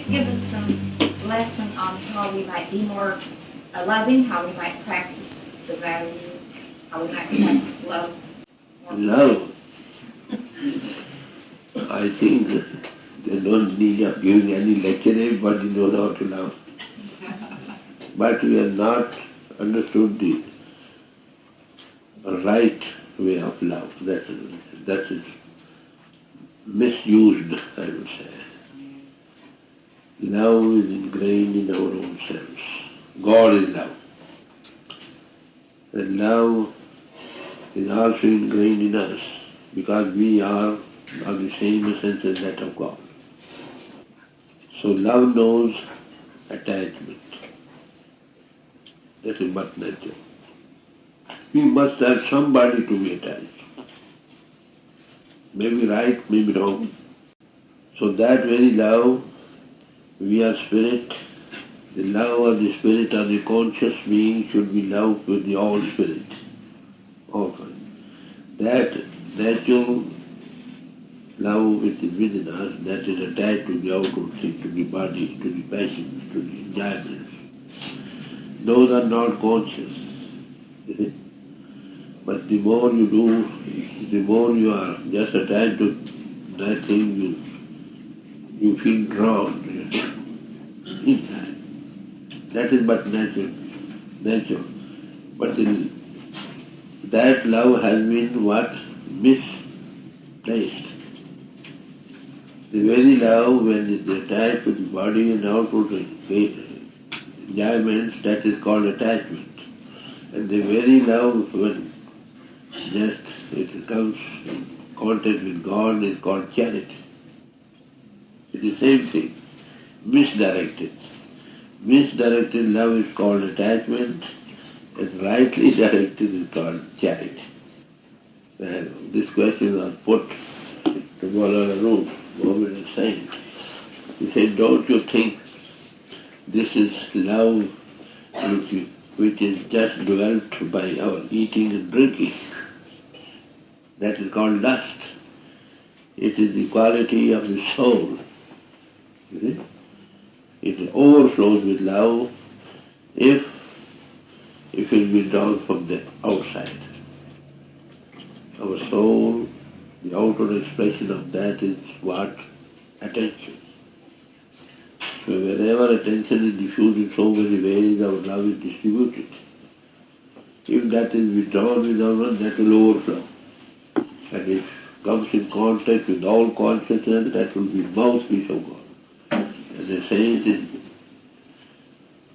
give us some lesson on how we might be more loving, how we might practice the values, how we might practice love. Love. I think they don't need of giving any lecture, everybody knows how to love. But we have not understood the right way of love. That is misused, I would say. Love is ingrained in our own selves. God is love. And love is also ingrained in us because we are of the same essence as that of God. So love knows attachment. That is but nature. We must have somebody to be attached. Maybe right, maybe wrong. So that very love, we are spirit. The love of the spirit of the conscious being should be love with the all spirit. All kind. That natural love which is within us, that is attached to the outward thing, to the body, to the passions, to the enjoyments. Those are not conscious. But the more you do, the more you are just attached to that thing, you feel drawn inside. That is but nature. But that love has been what? Misplaced. The very love, when it is attached to the body and outward enjoyments, that is called attachment. And the very love, when just it comes in contact with God, is called charity. It is the same thing. Misdirected. Misdirected love is called attachment, and rightly directed is called charity. And this question was put to Maulana Room. Mohammed is saying, he said, don't you think this is love which is just developed by our eating and drinking? That is called lust. It is the quality of the soul. You see? It overflows with love if it is withdrawn from the outside. Our soul, the outer expression of that is what? Attention. So wherever attention is diffused in so many ways, our love is distributed. If that is withdrawn with our love, that will overflow. And if it comes in contact with all consciousness, that will be mouthpiece of God. As I say, it is,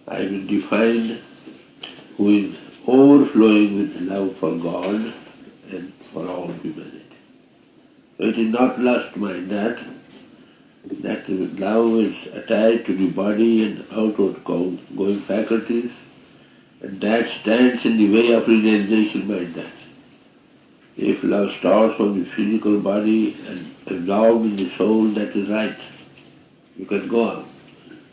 I will define who is overflowing with love for God and for all humanity. So it is not lust mind that love is attached to the body and outward going faculties, and that stands in the way of realization mind that. If love starts from the physical body and absorbed in the soul, that is right. You can go on.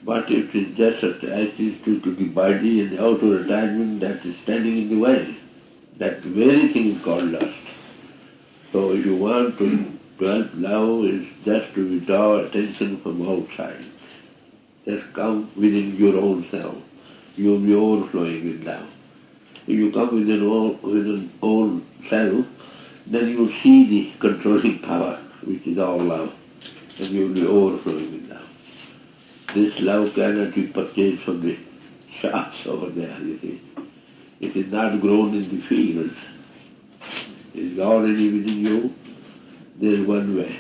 But if it is just attached to the body and the outer attachment, that is standing in the way. That very thing is called lust. So if you want to develop love, is just to withdraw attention from outside. Just come within your own self. You will be overflowing with love. If you come within own self, then you will see the controlling power, which is all love, and you will be overflowing with love. This love cannot be purchased from the shops over there, you see. It is not grown in the fields. It is already within you. There is one way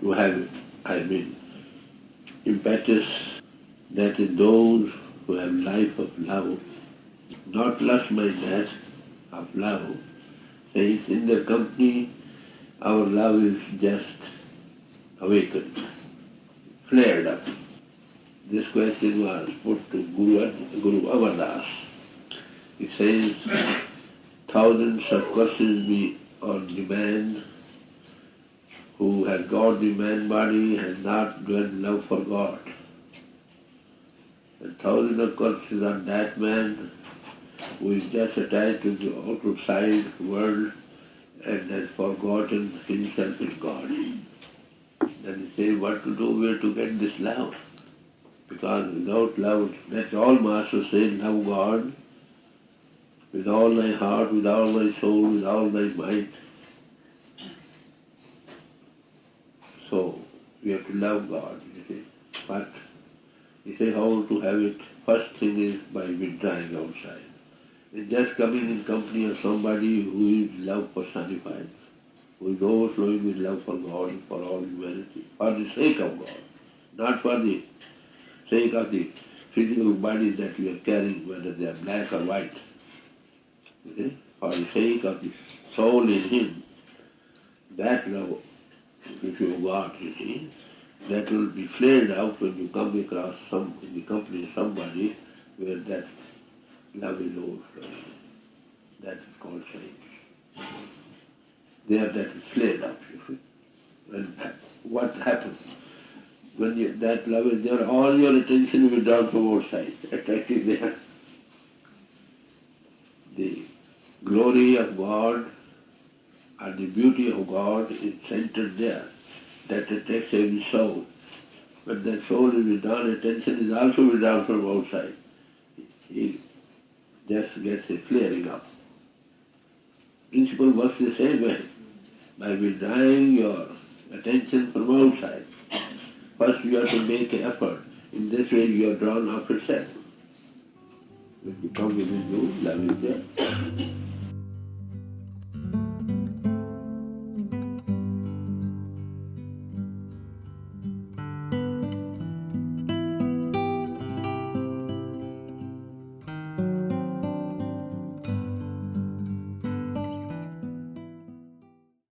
to have it. Impetus, that is those who have life of love, not lust mind that, of love. Says in their company, our love is just awakened, flared up. This question was put to Guru Amardas. He says, thousands of curses be on the man who has got the man body, has not dwelt love for God. And thousands of curses on that man who is just attached to the outside world and has forgotten himself in God. Then he says what to do, where to get this love. Because without love, that's all Master says, love God with all thy heart, with all thy soul, with all thy might. So we have to love God, you see. But he says how to have it. First thing is by withdrawing outside. It's just coming in company of somebody who is love personified, who is overflowing with love for God and for all humanity, for the sake of God, not for the sake of the physical body that we are carrying, whether they are black or white. You see? For the sake of the soul in him, that love, if you got, you see, that will be flared out when you come across in the company of somebody where that love is overflowing. That is called saints. There that is flared out, you see. And what happens? When that love is there, all your attention will be drawn from outside, attracted there. The glory of God and the beauty of God is centered there. That attracts every soul. But that soul is withdrawn, attention is also withdrawn from outside. He just gets a flaring up. Principle works the same way. By withdrawing your attention from outside, first you have to make an effort. In this way you are drawn up yourself. When you come within you, love is there.